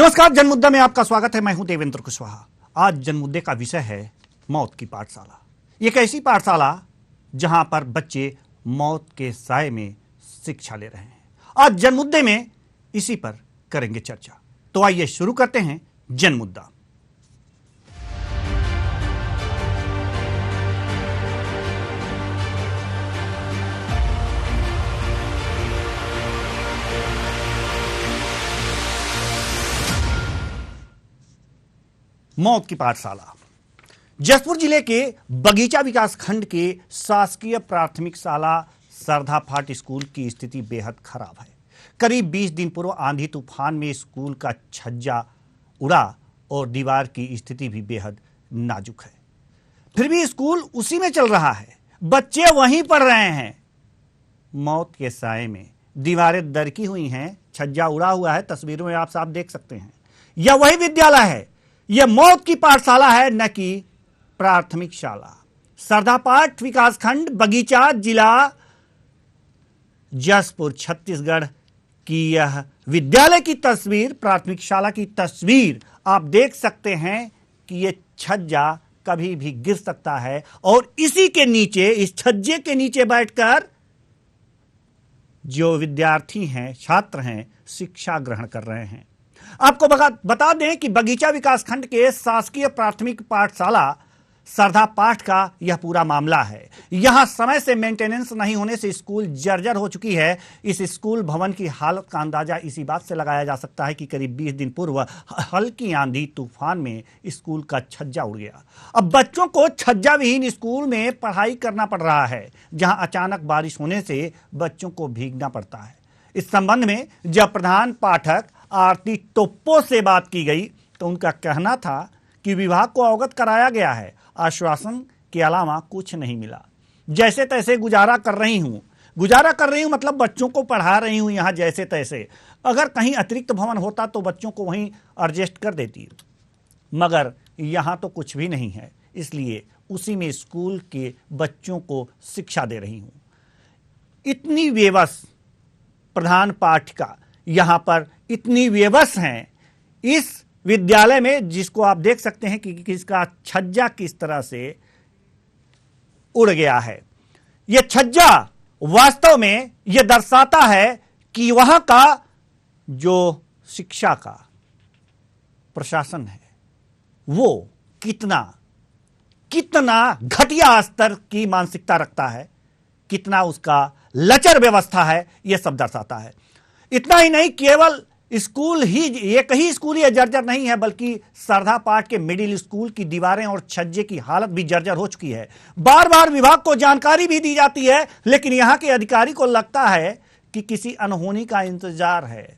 नमस्कार, जनमुद्दा में आपका स्वागत है। मैं हूं देवेंद्र कुशवाहा। आज जनमुद्दे का विषय है मौत की पाठशाला। एक ऐसी पाठशाला जहां पर बच्चे मौत के साए में शिक्षा ले रहे हैं। आज जनमुद्दे में इसी पर करेंगे चर्चा। तो आइए शुरू करते हैं जनमुद्दा। मौत की पाठशाला। जसपुर जिले के बगीचा विकास खंड के शासकीय प्राथमिक शाला सरधाफाट स्कूल की स्थिति बेहद खराब है। करीब 20 दिन पूर्व आंधी तूफान में स्कूल का छज्जा उड़ा और दीवार की स्थिति भी बेहद नाजुक है। फिर भी स्कूल उसी में चल रहा है, बच्चे वहीं पढ़ रहे हैं। मौत के साए में दीवारें दरकी हुई हैं, छज्जा उड़ा हुआ है। तस्वीरों में आप साफ देख सकते हैं। यह वही विद्यालय है, यह मौत की पाठशाला है, न कि प्राथमिक शाला। सरधाफाट विकासखंड बगीचा, जिला जसपुर, छत्तीसगढ़ की यह विद्यालय की तस्वीर, प्राथमिक शाला की तस्वीर आप देख सकते हैं कि यह छज्जा कभी भी गिर सकता है और इसी के नीचे, इस छज्जे के नीचे बैठकर जो विद्यार्थी हैं, छात्र हैं, शिक्षा ग्रहण कर रहे हैं। आपको बता दें कि बगीचा विकासखंड के शासकीय प्राथमिक पाठशाला सरधाफाट का यह पूरा मामला है। यहां समय से मेंटेनेंस नहीं होने से स्कूल जर्जर हो चुकी है। इस स्कूल भवन की हालत का अंदाजा इसी बात से लगाया जा सकता है कि करीब 20 दिन पूर्व हल्की आंधी तूफान में स्कूल का छज्जा उड़ गया। अब बच्चों को छज्जा विहीन स्कूल में पढ़ाई करना पड़ रहा है, जहां अचानक बारिश होने से बच्चों को भीगना पड़ता है। इस संबंध में जब प्रधान पाठक आरती टोप्पो से बात की गई तो उनका कहना था कि विभाग को अवगत कराया गया है, आश्वासन के अलावा कुछ नहीं मिला। जैसे तैसे गुजारा कर रही हूं मतलब बच्चों को पढ़ा रही हूं यहां जैसे तैसे। अगर कहीं अतिरिक्त भवन होता तो बच्चों को वहीं एडजस्ट कर देती, मगर यहां तो कुछ भी नहीं है, इसलिए उसी में स्कूल के बच्चों को शिक्षा दे रही हूं। इतनी बेबस प्रधान पाठिका यहां पर इतनी बेबस हैं इस विद्यालय में, जिसको आप देख सकते हैं कि इसका छज्जा किस तरह से उड़ गया है। यह छज्जा वास्तव में यह दर्शाता है कि वहां का जो शिक्षा का प्रशासन है वो कितना घटिया स्तर की मानसिकता रखता है, कितना उसका लचर व्यवस्था है, यह सब दर्शाता है। इतना ही नहीं, केवल स्कूल ही, एक ही स्कूल ये जर्जर नहीं है, बल्कि सरधाफाट के मिडिल स्कूल की दीवारें और छज्जे की हालत भी जर्जर हो चुकी है। बार बार विभाग को जानकारी भी दी जाती है, लेकिन यहां के अधिकारी को लगता है कि किसी अनहोनी का इंतजार है।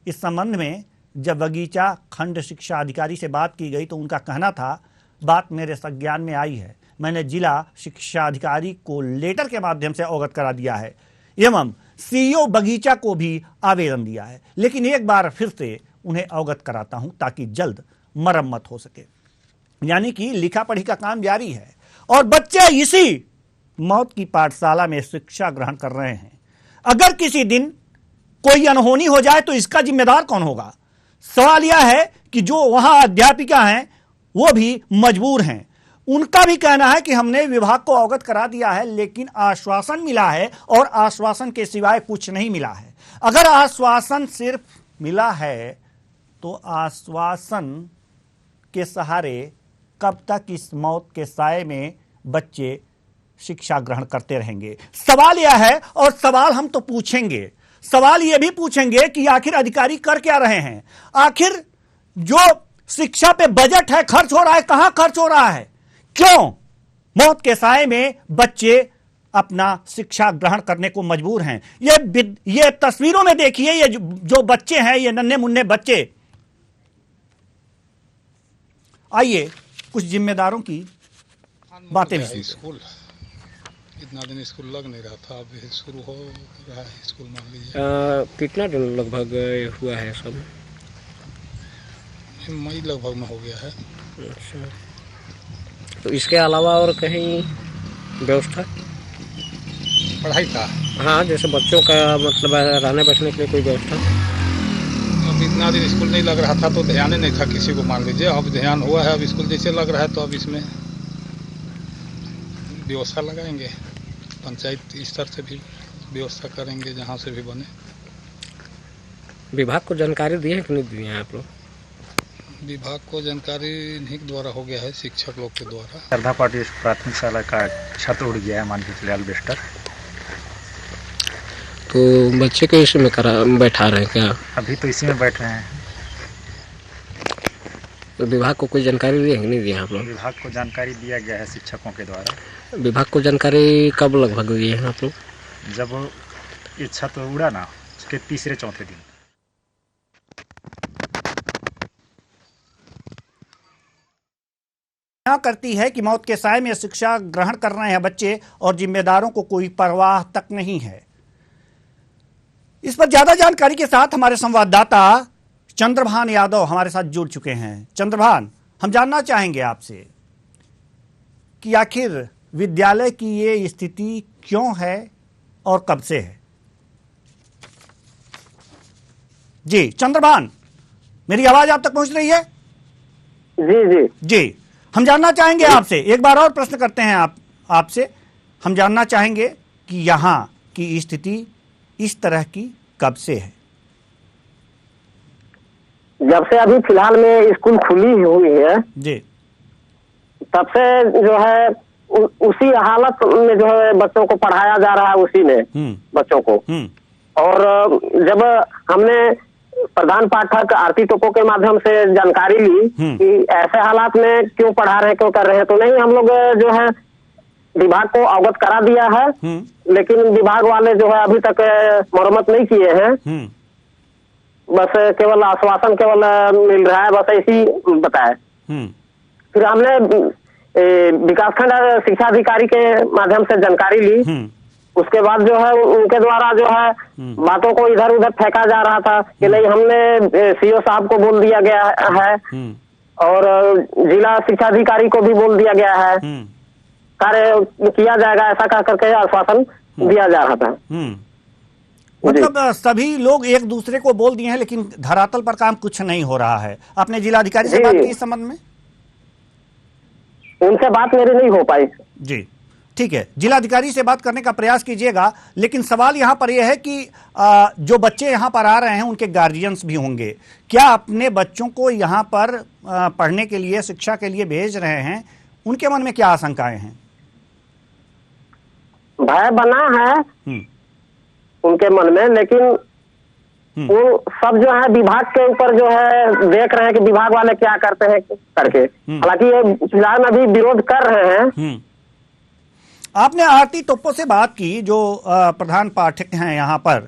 इस संबंध में जब बगीचा खंड शिक्षा अधिकारी से बात की गई तो उनका कहना था, बात मेरे संज्ञान में आई है, मैंने जिला शिक्षा अधिकारी को लेटर के माध्यम से अवगत करा दिया है एवं सीईओ बगीचा को भी आवेदन दिया है, लेकिन एक बार फिर से उन्हें अवगत कराता हूं ताकि जल्द मरम्मत हो सके। यानी कि लिखा पढ़ी का काम जारी है और बच्चे इसी मौत की पाठशाला में शिक्षा ग्रहण कर रहे हैं। अगर किसी दिन कोई अनहोनी हो जाए तो इसका जिम्मेदार कौन होगा? सवाल यह है कि जो वहां अध्यापिका हैं वो भी मजबूर हैं। उनका भी कहना है कि हमने विभाग को अवगत करा दिया है, लेकिन आश्वासन मिला है और आश्वासन के सिवाय कुछ नहीं मिला है। अगर आश्वासन सिर्फ मिला है तो आश्वासन के सहारे कब तक इस मौत के साए में बच्चे शिक्षा ग्रहण करते रहेंगे? सवाल यह है, और सवाल हम तो पूछेंगे, सवाल यह भी पूछेंगे कि आखिर अधिकारी कर क्या रहे हैं? आखिर जो शिक्षा पे बजट है, खर्च हो रहा है, कहां खर्च हो रहा है? क्यों मौत के साए में बच्चे अपना शिक्षा ग्रहण करने को मजबूर हैं? ये तस्वीरों में देखिए, ये जो बच्चे हैं, ये नन्हे मुन्ने बच्चे। आइए कुछ जिम्मेदारों की बातें भी। स्कूल इतना दिन स्कूल लग नहीं रहा था, अब शुरू हो रहा है स्कूल, मान लीजिए। कितना दिन लगभग हुआ है सब? मई लगभग में हो गया है। अच्छा, तो इसके अलावा और कहीं व्यवस्था पढ़ाई का? हाँ, जैसे बच्चों का मतलब रहने बैठने के लिए कोई व्यवस्था? अभी इतना दिन स्कूल नहीं लग रहा था तो ध्यान ही नहीं था किसी को, मान लीजिए। अब ध्यान हुआ है, अब स्कूल जैसे लग रहा है तो अब इसमें व्यवस्था लगाएंगे, पंचायत स्तर से भी व्यवस्था करेंगे जहाँ से भी बने। विभाग को जानकारी दी है कि नहीं दी है आप लोग? विभाग को जानकारी इन्हीं के द्वारा हो गया है, शिक्षक लोग के द्वारा। श्रद्धा पाटिल प्राथमिक शाला का छत उड़ गया है, मान के चलिए अल्बेस्टर। तो बच्चे को इसी में बैठा रहे हैं क्या? अभी तो इसी में बैठ रहे हैं। तो विभाग को कोई जानकारी दी है कि नहीं दी है आप लोग? विभाग को जानकारी दिया गया है शिक्षकों के द्वारा। विभाग को जानकारी कब लगभग दी है आप लोग? जब ये छत उड़ा ना, उसके तीसरे चौथे दिन। करती है कि मौत के साए में शिक्षा ग्रहण कर रहे हैं बच्चे और जिम्मेदारों को कोई परवाह तक नहीं है। इस पर ज्यादा जानकारी के साथ हमारे संवाददाता चंद्रभान यादव हमारे साथ जुड़ चुके हैं। चंद्रभान, हम जानना चाहेंगे आपसे कि आखिर विद्यालय की ये स्थिति क्यों है और कब से है। जी चंद्रभान, मेरी आवाज आप तक पहुंच रही है? जी जी जी, हम जानना चाहेंगे आपसे, एक बार और प्रश्न करते हैं आपसे। हम जानना चाहेंगे कि यहाँ की स्थिति इस तरह की कब से है? जब से अभी फिलहाल में स्कूल खुली हुई है जी, तब से जो है उसी हालत में जो है बच्चों को पढ़ाया जा रहा है, उसी में बच्चों को। और जब हमने प्रधान पाठक आरती टोपो के माध्यम से जानकारी ली कि ऐसे हालात में क्यों पढ़ा रहे हैं, क्यों कर रहे हैं, तो नहीं, हम लोग जो है विभाग को अवगत करा दिया है, लेकिन विभाग वाले जो है अभी तक मरम्मत नहीं किए हैं। बस केवल आश्वासन केवल मिल रहा है, बस ऐसी बताया। फिर हमने विकासखंड शिक्षा अधिकारी के माध्यम से जानकारी ली। उसके बाद जो है उनके द्वारा जो है बातों को इधर उधर फेंका जा रहा था कि नहीं, हमने सीओ साहब को बोल दिया गया है और जिला शिक्षा अधिकारी को भी बोल दिया गया है, कार्य किया जाएगा, ऐसा कह करके आश्वासन दिया जा रहा था। मतलब सभी लोग एक दूसरे को बोल दिए हैं, लेकिन धरातल पर काम कुछ नहीं हो रहा है। आपने जिलाधिकारी से बात की इस संबंध में? उनसे बात मेरी नहीं हो पाई। जी ठीक है, जिलाधिकारी से बात करने का प्रयास कीजिएगा। लेकिन सवाल यहाँ पर यह है कि जो बच्चे यहाँ पर आ रहे हैं उनके गार्जियंस भी होंगे। क्या अपने बच्चों को यहाँ पर पढ़ने के लिए, शिक्षा के लिए भेज रहे हैं? उनके मन में क्या आशंकाएं हैं? भय बना है उनके मन में, लेकिन वो सब जो है विभाग के ऊपर जो है देख रहे हैं कि विभाग वाले क्या करते हैं करके। हालांकि ये फिलहाल अभी विरोध कर रहे हैं। आपने आरती टोप्पो से बात की, जो प्रधान पाठक हैं यहाँ पर,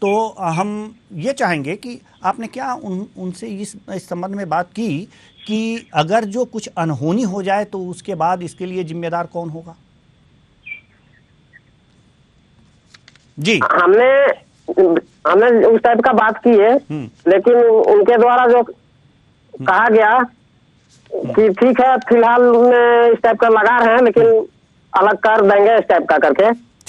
तो हम ये चाहेंगे कि आपने क्या उनसे इस संबंध में बात की कि अगर जो कुछ अनहोनी हो जाए तो उसके बाद इसके लिए जिम्मेदार कौन होगा? जी, हमने उस टाइप का बात की है, लेकिन उनके द्वारा जो कहा गया कि ठीक है फिलहाल इस टाइप का लगा रहे हैं, लेकिन अलग कर देंगे इस टाइप का करके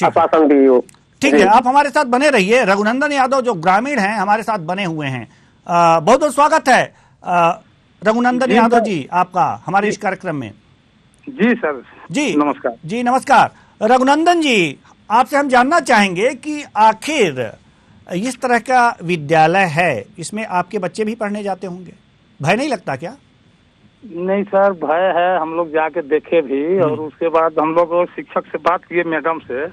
आश्वासन दी हो। ठीक है, आप हमारे साथ बने रहिए। रघुनंदन यादव जो ग्रामीण हैं हमारे साथ बने हुए हैं। बहुत बहुत स्वागत है रघुनंदन यादव जी आपका हमारे इस कार्यक्रम में। जी सर, जी नमस्कार। जी नमस्कार। रघुनंदन जी, आपसे हम जानना चाहेंगे कि आखिर इस तरह का विद्यालय है, इसमें आपके बच्चे भी पढ़ने जाते होंगे, भय नहीं लगता क्या? नहीं सर, भय है। हम लोग जाके देखे भी और उसके बाद हम लोग शिक्षक से बात किए, मैडम से,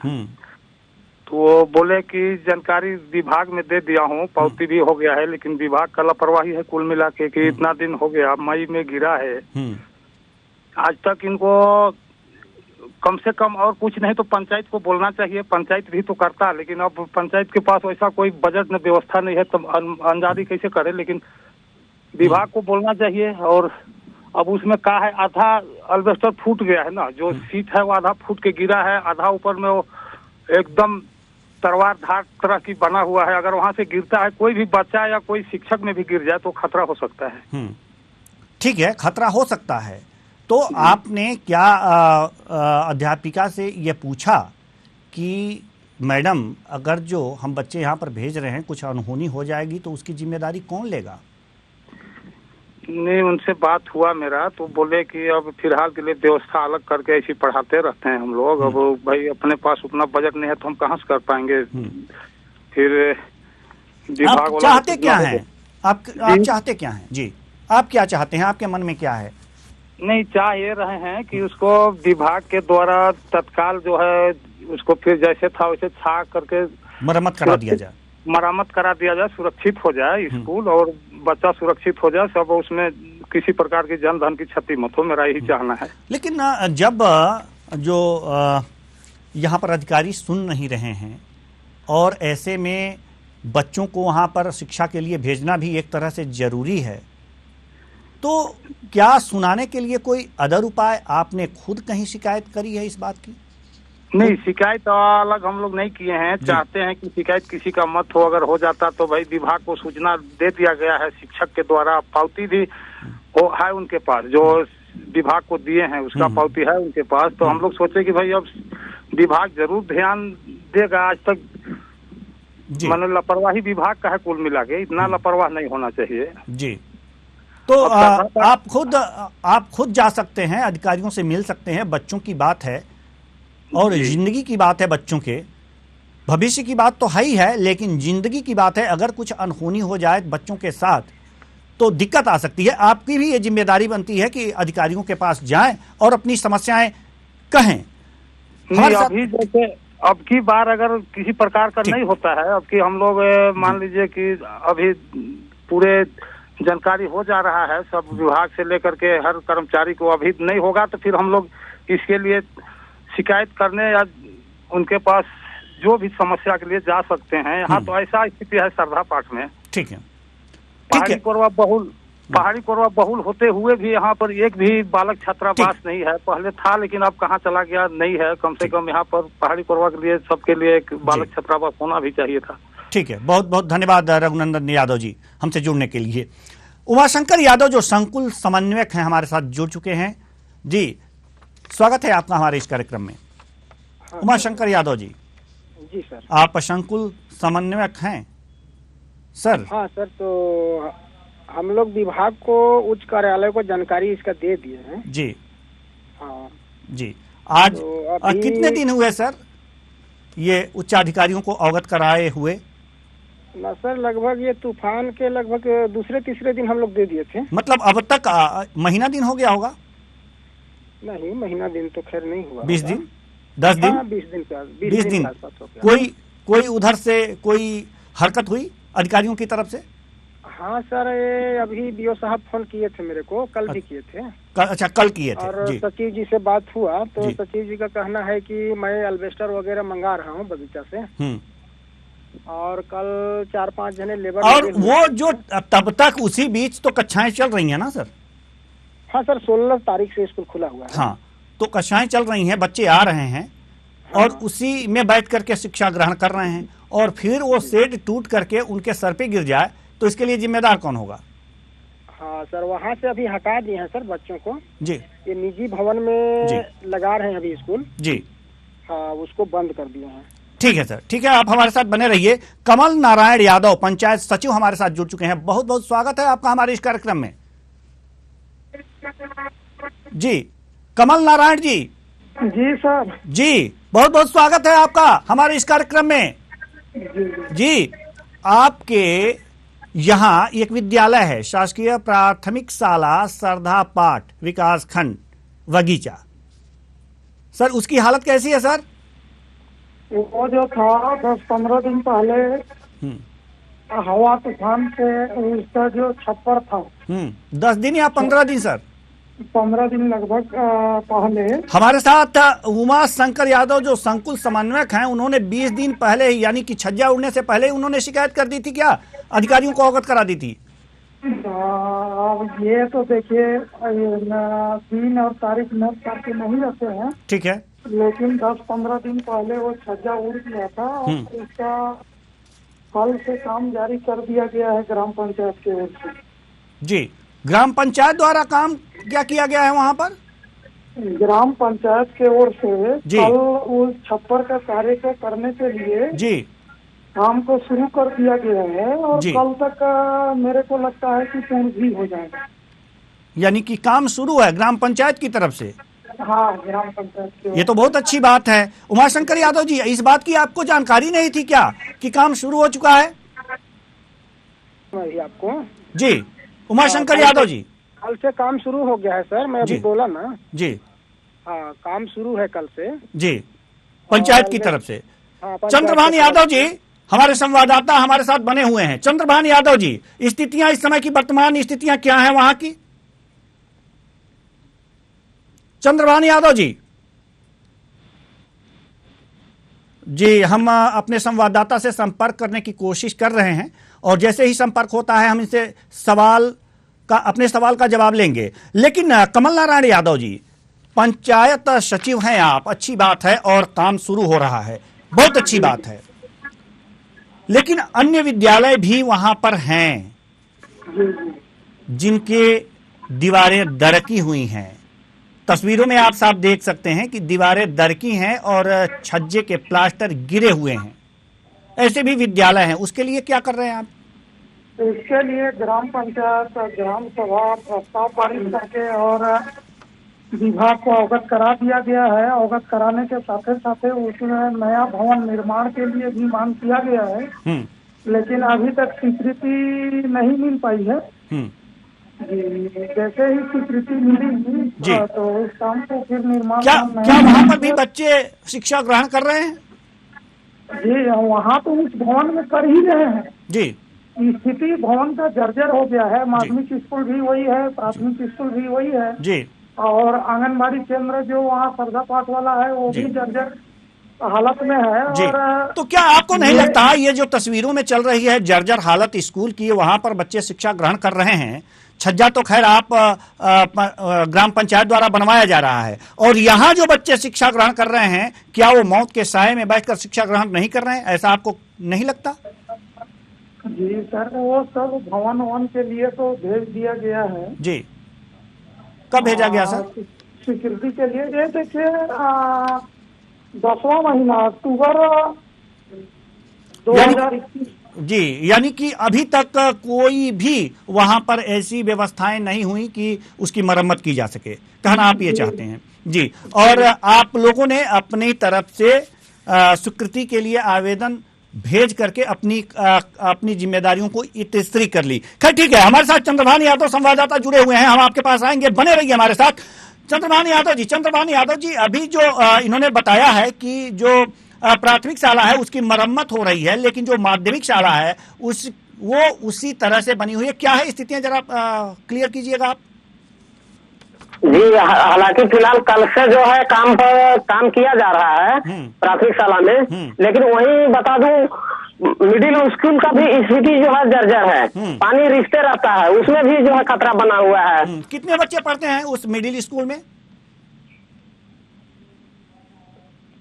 तो वो बोले कि जानकारी विभाग में दे दिया हूँ, पावती भी हो गया है, लेकिन विभाग का लापरवाही है कुल मिला के कि इतना दिन हो गया, मई में गिरा है, आज तक इनको कम से कम और कुछ नहीं तो पंचायत को बोलना चाहिए। पंचायत भी तो करता, लेकिन अब पंचायत के पास वैसा कोई बजट न व्यवस्था नहीं है, तो अंजादी कैसे करे। लेकिन विभाग को बोलना चाहिए। और अब उसमें क्या है, आधा अल्बेस्टर फूट गया है ना, जो सीट है वो आधा फूट के गिरा है, आधा ऊपर में वो एकदम तलवार धार तरह की बना हुआ है। अगर वहां से गिरता है कोई भी बच्चा या कोई शिक्षक में भी गिर जाए तो खतरा हो सकता है। ठीक है, खतरा हो सकता है। तो आपने क्या अध्यापिका से ये पूछा कि मैडम, अगर जो हम बच्चे यहाँ पर भेज रहे हैं कुछ अनहोनी हो जाएगी तो उसकी जिम्मेदारी कौन लेगा? नहीं, उनसे बात हुआ मेरा, तो बोले कि अब फिलहाल के लिए व्यवस्था अलग करके ऐसी पढ़ाते रहते हैं हम लोग। अब भाई अपने पास उतना बजट नहीं है तो हम कहाँ से कर पाएंगे। फिर विभाग आप वाला चाहते क्या हैं? आप चाहते क्या हैं? जी, आप क्या चाहते हैं? आपके मन में क्या है? नहीं, चाह ये रहे हैं कि उसको विभाग के द्वारा तत्काल जो है उसको फिर जैसे था वैसे छा करके मरम्मत करा दिया जाए, मरम्मत करा दिया जाए, सुरक्षित हो जाए स्कूल और बच्चा सुरक्षित हो जाए, सब उसमें किसी प्रकार की जन धन की क्षति मत हो, मेरा यही चाहना है। लेकिन जब जो यहाँ पर अधिकारी सुन नहीं रहे हैं और ऐसे में बच्चों को वहाँ पर शिक्षा के लिए भेजना भी एक तरह से जरूरी है, तो क्या सुनाने के लिए कोई अदर उपाय आपने खुद कहीं शिकायत करी है इस बात की? नहीं, शिकायत अलग हम लोग नहीं किए हैं। चाहते हैं कि शिकायत किसी का मत हो, अगर हो जाता तो भाई विभाग को सूचना दे दिया गया है शिक्षक के द्वारा, पावती भी वो है उनके पास, जो विभाग को दिए हैं उसका पावती है उनके पास। तो हम लोग सोचे कि भाई अब विभाग जरूर ध्यान देगा। आज तक मैंने लापरवाही विभाग का है कुल मिला के, इतना लापरवाह नहीं होना चाहिए। जी, तो आप खुद जा सकते हैं, अधिकारियों से मिल सकते हैं। बच्चों की बात है और जिंदगी की बात है, बच्चों के भविष्य की बात तो है ही है, लेकिन जिंदगी की बात है। अगर कुछ अनहोनी हो जाए बच्चों के साथ तो दिक्कत आ सकती है। आपकी भी ये जिम्मेदारी बनती है कि अधिकारियों के पास जाएं और अपनी समस्याएं कहें। अभी जैसे अब की बार अगर किसी प्रकार का नहीं होता है, अब की हम लोग मान लीजिए कि अभी पूरे जानकारी हो जा रहा है सब विभाग से लेकर के हर कर्मचारी को, अभी नहीं होगा तो फिर हम लोग इसके लिए शिकायत करने या उनके पास जो भी समस्या के लिए जा सकते हैं। यहाँ तो ऐसा स्थिति है सरधा पाठ में, ठीक है, पहाड़ी कोरवा बहुल होते हुए भी यहाँ पर एक भी बालक छात्रावास नहीं है। पहले था लेकिन अब कहाँ चला गया नहीं है। कम से कम यहाँ पर पहाड़ी कोरवा के लिए सबके लिए एक बालक छात्रावास होना भी चाहिए था। ठीक है, बहुत बहुत धन्यवाद रघुनंदन यादव जी हमसे जुड़ने के लिए। उमाशंकर यादव जो संकुल समन्वयक हैं हमारे साथ जुड़ चुके हैं। जी, स्वागत है आपका हमारे इस कार्यक्रम में। उमाशंकर यादव जी। जी सर। आप संकुल समन्वयक हैं सर? हाँ सर, तो हम लोग विभाग को उच्च कार्यालय को जानकारी इसका दे दिए हैं। जी हाँ जी। आज तो कितने दिन हुए सर ये उच्चाधिकारियों को अवगत कराए हुए? ना सर, लगभग ये तूफान के लगभग दूसरे तीसरे दिन हम लोग दे दिए थे। मतलब अब तक महीना दिन हो गया होगा? नहीं, महीना दिन तो खैर नहीं हुआ। 20 दिन 10 दिन? हाँ, 20 दिन। कोई उधर से कोई हरकत हुई अधिकारियों की तरफ से? हाँ सर, ये अभी बीओ साहब फोन किए थे मेरे को, कल भी किए थे। अच्छा, कल किए थे। और जी। सचिव जी से बात हुआ तो सचिव जी का कहना है कि मैं अल्बेस्टर वगैरह मंगा रहा हूँ बगीचा से, और कल 4-5 जने लेबर। और वो जो तब तक उसी बीच तो कक्षाएं चल रही हैं ना सर? हाँ सर, 16 तारीख से स्कूल खुला हुआ है। हाँ, तो कक्षाएं चल रही हैं, बच्चे आ रहे हैं और उसी में बैठ करके शिक्षा ग्रहण कर रहे हैं, और फिर वो शेड टूट करके उनके सर पे गिर जाए तो इसके लिए जिम्मेदार कौन होगा? हाँ सर, वहाँ से अभी हटा दिए हैं सर बच्चों को। जी। ये निजी भवन में लगा रहे हैं अभी स्कूल। जी। हाँ, उसको बंद कर दिए हैं। ठीक है सर, ठीक है, आप हमारे साथ बने रहिए। कमल नारायण यादव पंचायत सचिव हमारे साथ जुड़ चुके हैं। बहुत बहुत स्वागत है आपका हमारे इस कार्यक्रम में। जी, कमल नारायण जी। जी सर। जी, बहुत बहुत स्वागत है आपका हमारे इस कार्यक्रम में। जी, आपके यहाँ एक विद्यालय है, शासकीय प्राथमिक शाला सरधा पाठ विकास खंड बगीचा। सर, उसकी हालत कैसी है सर? वो जो था 10-15 दिन पहले हवा तूफान से उसका जो छप्पर था, 10 दिन या 15 दिन सर? 15 दिन लगभग पहले। हमारे साथ उमा शंकर यादव जो संकुल समन्वयक हैं, उन्होंने 20 दिन पहले ही, यानी कि छज्जा उड़ने से पहले उन्होंने शिकायत कर दी थी क्या? अधिकारियों को अवगत करा दी थी? अब ये तो देखिए, दिन और तारीख नोट करके नहीं रहते हैं। ठीक है, लेकिन 10-15 दिन पहले वो छज्जा उड़ गया था और उसका कल से काम जारी कर दिया गया है ग्राम पंचायत की ओर से। जी, ग्राम पंचायत द्वारा काम क्या किया गया है वहाँ पर? ग्राम पंचायत के ओर से कल उस छप्पर का कार्य को करने के लिए जी काम को शुरू कर दिया गया है, और कल तक मेरे को लगता है कि पूर्ण भी हो जाएगा। यानी कि काम शुरू है ग्राम पंचायत की तरफ से। हाँ, ग्राम पंचायत की। ये तो बहुत अच्छी बात है। उमाशंकर यादव जी, इस बात की आपको जानकारी नहीं थी क्या कि काम शुरू हो चुका है? नहीं आपको जी, उमाशंकर यादव जी। कल से काम शुरू हो गया है सर, मैं अभी बोला ना। जी हाँ, काम शुरू है कल से जी, पंचायत की तरफ से। हाँ, पंचायत चंद्रभान की यादव तरफ जी हमारे संवाददाता हमारे साथ बने हुए हैं। चंद्रभान यादव जी, स्थितियां इस समय की वर्तमान स्थितियां क्या हैं वहां की? चंद्रभान यादव जी। जी, हम अपने संवाददाता से संपर्क करने की कोशिश कर रहे हैं और जैसे ही संपर्क होता है हम इनसे अपने सवाल का जवाब लेंगे। लेकिन कमल नारायण यादव जी, पंचायत सचिव हैं आप, अच्छी बात है और काम शुरू हो रहा है, बहुत अच्छी बात है। लेकिन अन्य विद्यालय भी वहां पर हैं जिनके दीवारें दरकी हुई हैं। तस्वीरों में आप साफ देख सकते हैं कि दीवारें दरकी हैं और छज्जे के प्लास्टर गिरे हुए हैं। ऐसे भी विद्यालय हैं, उसके लिए क्या कर रहे हैं आप? इसके लिए ग्राम पंचायत, ग्राम सभा प्रस्ताव पारित करके और विभाग को अवगत करा दिया गया है। अवगत कराने के साथ साथ उसमें नया भवन निर्माण के लिए भी मांग किया गया है, लेकिन अभी तक स्वीकृति नहीं मिल पाई है। जी, जैसे ही स्वीकृति मिलेगी तो उस काम को फिर निर्माण। क्या वहाँ पर भी बच्चे शिक्षा ग्रहण कर रहे हैं? जी, वहाँ तो उस भवन में कर ही रहे हैं। जी, स्थिति भवन का जर्जर हो गया है। माध्यमिक स्कूल भी वही है, प्राथमिक स्कूल भी वही है जी, और आंगनबाड़ी केंद्र जो वहाँ श्रद्धा पाठ वाला है वो भी जर्जर हालत में है। जी। और तो क्या आपको नहीं लगता ये जो तस्वीरों में चल रही है जर्जर हालत स्कूल की, वहां पर बच्चे शिक्षा ग्रहण कर रहे हैं, छज्जा तो खैर आप ग्राम पंचायत द्वारा बनवाया जा रहा है, और यहाँ जो बच्चे शिक्षा ग्रहण कर रहे हैं, क्या वो मौत के साए में बैठकर शिक्षा ग्रहण नहीं कर रहे हैं? ऐसा आपको नहीं लगता? जी सर, वो सब भवन वन के लिए तो भेज दिया गया है। जी, कब भेजा गया सर? स्वीकृति के लिए ये देखिए 10वां महीना अक्टूबर 2021। जी, यानी कि अभी तक कोई भी वहां पर ऐसी व्यवस्थाएं नहीं हुई कि उसकी मरम्मत की जा सके, कहना आप ये चाहते हैं? जी, और आप लोगों ने अपनी तरफ से स्वीकृति के लिए आवेदन भेज करके अपनी जिम्मेदारियों को इतस्त्री कर ली। खैर ठीक है, हमारे साथ चंद्रभान यादव संवाददाता जुड़े हुए हैं, हम आपके पास आएंगे, बने रहिए हमारे साथ। चंद्रभान यादव जी, अभी जो इन्होंने बताया है कि जो प्राथमिक शाला है उसकी मरम्मत हो रही है, लेकिन जो माध्यमिक शाला है वो उसी तरह से बनी हुई है। क्या है स्थितियां, जरा क्लियर कीजिएगा आप। जी, हालांकि फिलहाल कल से जो है काम किया जा रहा है प्राथमिक शाला में, लेकिन वही बता दूं मिडिल स्कूल का भी स्थिति जो है जर्जर है। पानी रिश्ते रहता है, उसमें भी जो है खतरा बना हुआ है। कितने बच्चे पढ़ते हैं उस मिडिल स्कूल में?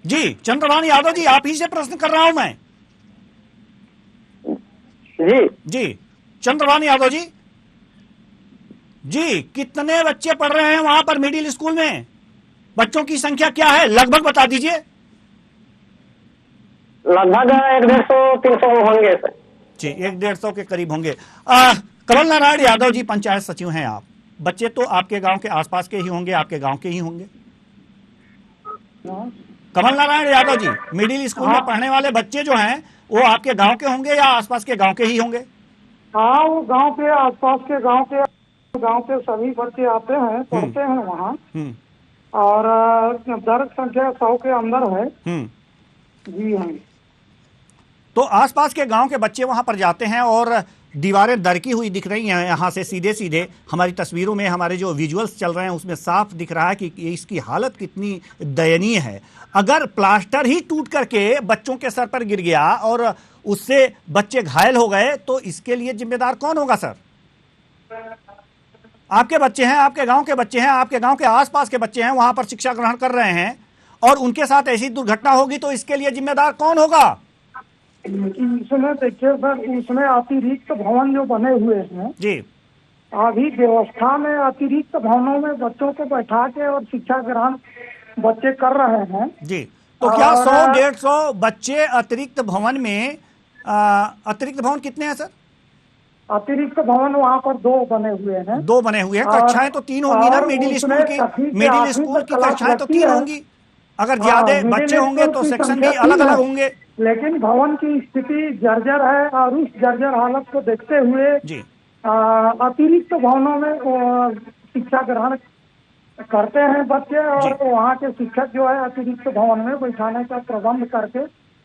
जी, चंद्रभान यादव जी, आप ही से प्रश्न कर रहा हूं मैं। जी, चंद्रभान यादव जी, कितने बच्चे पढ़ रहे हैं वहां पर मिडिल स्कूल में? बच्चों की संख्या क्या है, लगभग बता दीजिए। लगभग 150-300 होंगे सर। जी, 150 के करीब होंगे। कमल नारायण यादव जी, पंचायत सचिव हैं आप, बच्चे तो आपके गांव के आसपास के ही होंगे, आपके गांव के ही होंगे। कमल नारायण यादव जी, मिडिल स्कूल में पढ़ने वाले बच्चे जो हैं वो आपके गांव के होंगे या आसपास के गांव के ही होंगे? हाँ, वो गांव के आसपास के गांव के सभी बच्चे आते हैं, पढ़ते हैं वहाँ, और दर्ज संख्या 100 के अंदर है। जी हाँ। तो आसपास के गांव के बच्चे वहां पर जाते हैं और दीवारें दरकी हुई दिख रही हैं यहाँ से सीधे हमारी तस्वीरों में, हमारे जो विजुअल्स चल रहे हैं उसमें साफ दिख रहा है कि इसकी हालत कितनी दयनीय है। अगर प्लास्टर ही टूट करके बच्चों के सर पर गिर गया और उससे बच्चे घायल हो गए तो इसके लिए जिम्मेदार कौन होगा सर? आपके बच्चे हैं, आपके गांव के बच्चे हैं, आपके गांव के आसपास के बच्चे हैं, वहां पर शिक्षा ग्रहण कर रहे हैं और उनके साथ ऐसी दुर्घटना होगी तो इसके लिए जिम्मेदार कौन होगा? इसमें देखिए सर, इसमें अतिरिक्त भवन जो बने हुए हैं जी, अभी व्यवस्था में अतिरिक्त भवनों में बच्चों को बैठा के और शिक्षा ग्रहण बच्चे कर रहे हैं। जी, तो क्या 100-150 बच्चे अतिरिक्त भवन में, अतिरिक्त भवन कितने हैं सर? अतिरिक्त भवन वहाँ पर 2 बने हुए हैं। 2 बने हुए हैं। और- कक्षाएं तो 3 होंगी ना और मिडिल उसमें स्कूल की। छठी से मिडिल 8वीं स्कूल तक की क्लास कक्षाएं तो लगती 3 है। होंगी। अगर हाँ, ज्यादा मिडिल बच्चे होंगे स्कूल तो की सेक्शन संख्या भी अलग 3 अलग है। होंगे। लेकिन भवन की स्थिति जर्जर है और उस जर्जर हालत को देखते हुए जी अतिरिक्त भवनों में शिक्षा ग्रहण करते हैं बच्चे, जी। और वहाँ के शिक्षक जो है अतिरिक्त भवन में बैठाने का प्रबंध करके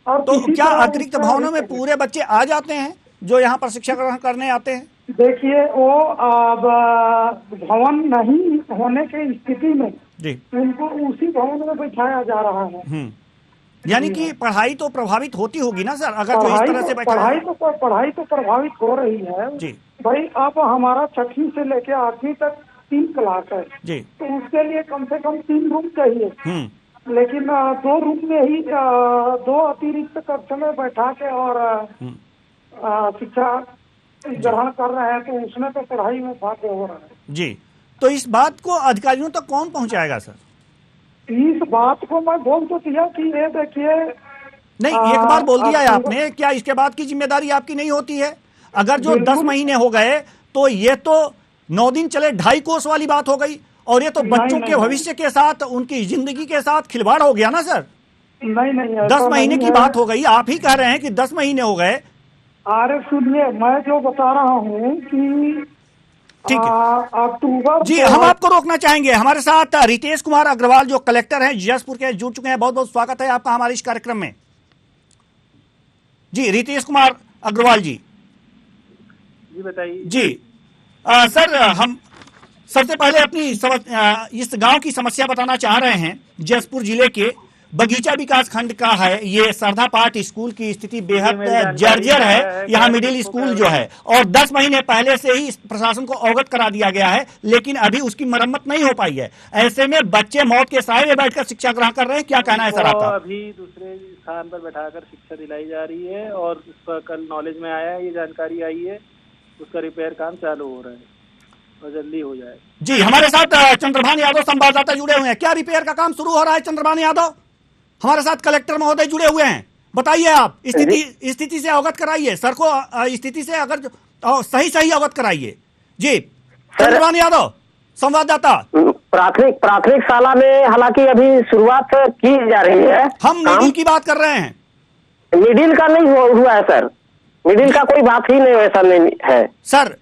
और तो किसी क्या तरह अतिरिक्त उसका भवनों में पूरे बच्चे आ जाते हैं जो यहाँ पर शिक्षा ग्रहण करने आते हैं? देखिए वो अब भवन नहीं होने की स्थिति में जी। उनको उसी भवन में बैठाया जा रहा है। यानी कि पढ़ाई तो प्रभावित होती होगी ना सर, अगर जो इस तरह से बैठा पढ़ाई तो प्रभावित हो रही है जी। भाई। अब हमारा 6वीं से लेकर 8वीं तक 3 क्लास है जी। तो उसके लिए कम से कम 3 रूम चाहिए। लेकिन 2 रूम में ही 2 अतिरिक्त कक्ष में बैठा के और शिक्षा ग्रहण कर रहे हैं, तो उसमें तो पढ़ाई में बात हो रहा है। जी। तो इस बात को अधिकारियों तक कौन पहुंचाएगा सर? इस बात को मैं बोल तो दिया कि ये देखिए नहीं, एक बार बोल दिया है आपने, क्या इसके बाद की जिम्मेदारी आपकी नहीं होती है? अगर जो 10 महीने हो गए तो ये तो 9 दिन चले 2.5 कोर्स वाली बात हो गई, और ये तो बच्चों के भविष्य के साथ, उनकी जिंदगी के साथ खिलवाड़ हो गया ना सर। नहीं 10 महीने की बात हो गई, आप ही कह रहे हैं कि 10 महीने हो गए। अरे सुनिए, मैं जो बता रहा हूँ कि ठीक है अक्टूबर जी, हम आपको रोकना चाहेंगे। हमारे साथ रितेश कुमार अग्रवाल जो कलेक्टर हैं जसपुर के, जुड़ चुके हैं। बहुत बहुत स्वागत है आपका हमारे इस कार्यक्रम में। जी रितेश कुमार अग्रवाल जी बताइए। जी सर, हम सबसे पहले अपनी इस गांव की समस्या बताना चाह रहे हैं। जसपुर जिले के बगीचा विकास खंड का है ये सरधा पाठ स्कूल की स्थिति बेहद जर्जर है। यहाँ मिडिल स्कूल जो है, और 10 महीने पहले से ही प्रशासन को अवगत करा दिया गया है, लेकिन अभी उसकी मरम्मत नहीं हो पाई है। ऐसे में बच्चे मौत के साए में बैठकर शिक्षा ग्रहण कर रहे हैं। क्या कहना है सर आपका? अभी दूसरे स्थान पर बैठाकर शिक्षा दिलाई जा रही है, और उसका कल नॉलेज में आया है, ये जानकारी आई है, उसका रिपेयर काम चालू हो रहा है और जल्दी हो जाए। जी, हमारे साथ चंद्रभान यादव संवाददाता जुड़े हुए हैं। क्या रिपेयर का काम शुरू हो रहा है? चंद्रभान यादव हमारे साथ कलेक्टर महोदय जुड़े हुए हैं, बताइए आप स्थिति से अवगत कराइए सर को, स्थिति से अगर सही अवगत कराइए। जी चंद्रभान यादव संवाददाता। प्राथमिक शाला में हालांकि अभी शुरुआत की जा रही है। हम मिडिल की बात कर रहे हैं। मिडिल का नहीं हुआ है सर, मिडिल का कोई बात ही नहीं, ऐसा नहीं है सर।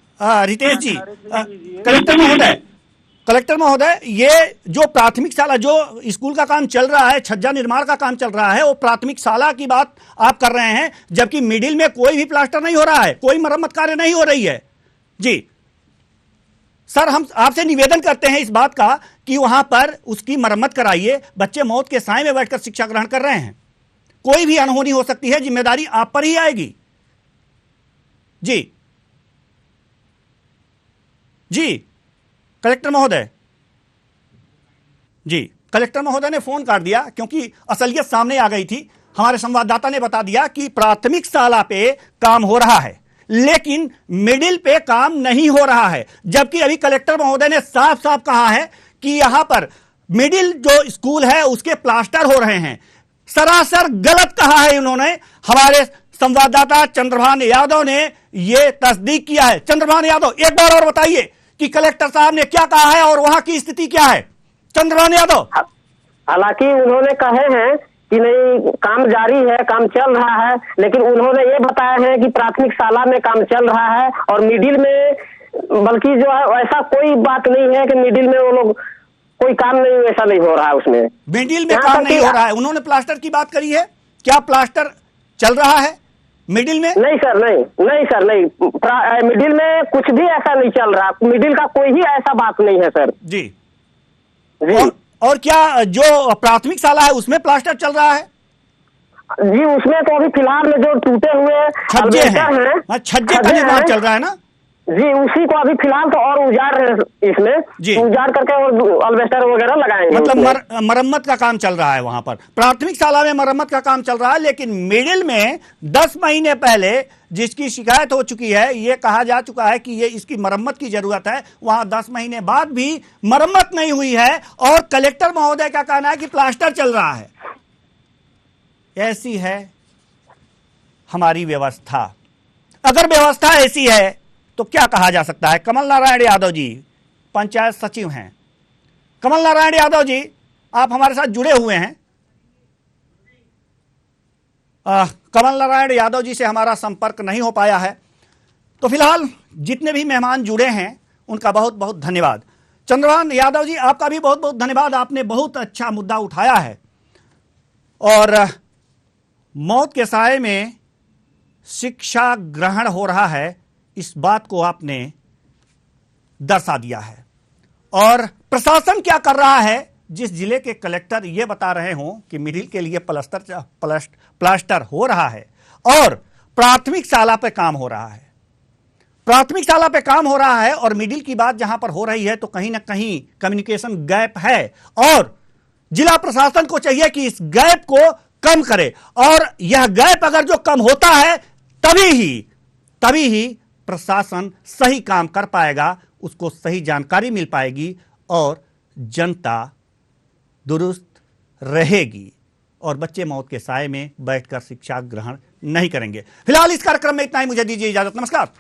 रितेश जी, कलेक्टर महोदय, ये जो प्राथमिक शाला, जो स्कूल का काम चल रहा है, छज्जा निर्माण का काम चल रहा है, वो प्राथमिक शाला की बात आप कर रहे हैं, जबकि मिडिल में कोई भी प्लास्टर नहीं हो रहा है, कोई मरम्मत कार्य नहीं हो रही है। जी सर, हम आपसे निवेदन करते हैं इस बात का कि वहां पर उसकी मरम्मत कराइए। बच्चे मौत के साए में बैठकर शिक्षा ग्रहण कर रहे हैं, कोई भी अनहोनी हो सकती है, जिम्मेदारी आप पर ही आएगी। जी कलेक्टर महोदय। जी कलेक्टर महोदय ने फोन काट दिया क्योंकि असलियत सामने आ गई थी। हमारे संवाददाता ने बता दिया कि प्राथमिक शाला पे काम हो रहा है, लेकिन मिडिल पे काम नहीं हो रहा है, जबकि अभी कलेक्टर महोदय ने साफ साफ कहा है कि यहां पर मिडिल जो स्कूल है उसके प्लास्टर हो रहे हैं। सरासर गलत कहा है इन्होंने। हमारे संवाददाता चंद्रभान यादव ने यह तस्दीक किया है। चंद्रभान यादव, एक बार और बताइए कि कलेक्टर साहब ने क्या कहा है और वहां की स्थिति क्या है। चंद्रभान यादव। हालांकि उन्होंने कहे हैं कि नहीं, काम जारी है, काम चल रहा है, लेकिन उन्होंने ये बताया है कि प्राथमिक शाला में काम चल रहा है और मिडिल में, बल्कि जो है ऐसा कोई बात नहीं है कि मिडिल में वो लोग कोई काम नहीं, ऐसा नहीं हो रहा है उसमें। मिडिल में काम नहीं हो रहा है। उन्होंने प्लास्टर की बात करी है, क्या प्लास्टर चल रहा है मिडिल में? नहीं सर, नहीं सर, नहीं, मिडिल में कुछ भी ऐसा नहीं चल रहा। मिडिल का कोई ही ऐसा बात नहीं है सर। जी। और क्या जो प्राथमिक शाला है उसमें प्लास्टर चल रहा है? जी, उसमें तो अभी फिलहाल में जो टूटे हुए छज्जे हैं, छज्जे का निर्माण चल रहा है ना जी, उसी को अभी फिलहाल तो और उजाड़ रहे हैं, इसमें उजाड़ करके और अल्बेस्टर वगैरह लगाएंगे। मतलब मरम्मत का काम चल रहा है वहां पर। प्राथमिक शाला में मरम्मत का काम चल रहा है, लेकिन मिडिल में 10 महीने पहले जिसकी शिकायत हो चुकी है, यह कहा जा चुका है कि ये इसकी मरम्मत की जरूरत है, वहां 10 महीने बाद भी मरम्मत नहीं हुई है और कलेक्टर महोदय का कहना है कि प्लास्टर चल रहा है। ऐसी है हमारी व्यवस्था। अगर व्यवस्था ऐसी है तो क्या कहा जा सकता है? कमल नारायण यादव जी पंचायत सचिव हैं। कमल नारायण यादव जी, आप हमारे साथ जुड़े हुए हैं। कमल नारायण यादव जी से हमारा संपर्क नहीं हो पाया है, तो फिलहाल जितने भी मेहमान जुड़े हैं उनका बहुत बहुत धन्यवाद। चंद्रभान यादव जी, आपका भी बहुत बहुत धन्यवाद, आपने बहुत अच्छा मुद्दा उठाया है और मौत के साए में शिक्षा ग्रहण हो रहा है, इस बात को आपने दर्शा दिया है। और प्रशासन क्या कर रहा है? जिस जिले के कलेक्टर ये बता रहे हों कि मिडिल के लिए प्लास्टर हो रहा है और प्राथमिक शाला पे काम हो रहा है, प्राथमिक शाला पे काम हो रहा है और मिडिल की बात जहां पर हो रही है, तो कहीं ना कहीं कम्युनिकेशन गैप है और जिला प्रशासन को चाहिए कि इस गैप को कम करे। और यह गैप अगर जो कम होता है तभी ही प्रशासन सही काम कर पाएगा, उसको सही जानकारी मिल पाएगी और जनता दुरुस्त रहेगी और बच्चे मौत के साए में बैठकर शिक्षा ग्रहण नहीं करेंगे। फिलहाल इस कार्यक्रम में इतना ही, मुझे दीजिए इजाजत, नमस्कार।